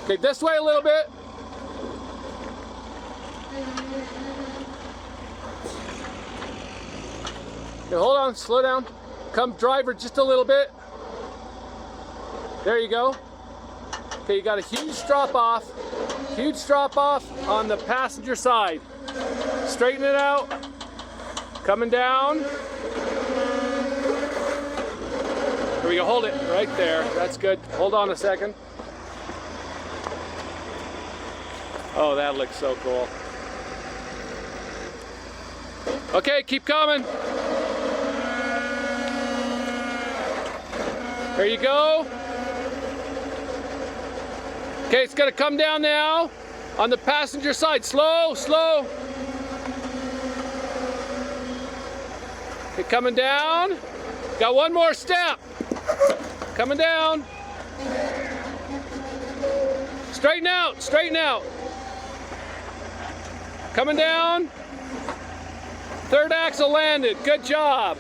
Okay, this way a little bit. Okay, hold on, slow down. Come driver just a little bit. There you go. Okay, you got a huge drop off on the passenger side. Straighten it out. Coming down. Here we go, hold it right there. That's good. Hold on a second. Oh, that looks so cool. Okay, keep coming. There you go. Okay, it's gonna come down now on the passenger side. Slow, slow. Okay, coming down. Got one more step. Coming down. Straighten out, straighten out. Coming down. Third axle landed. Good job.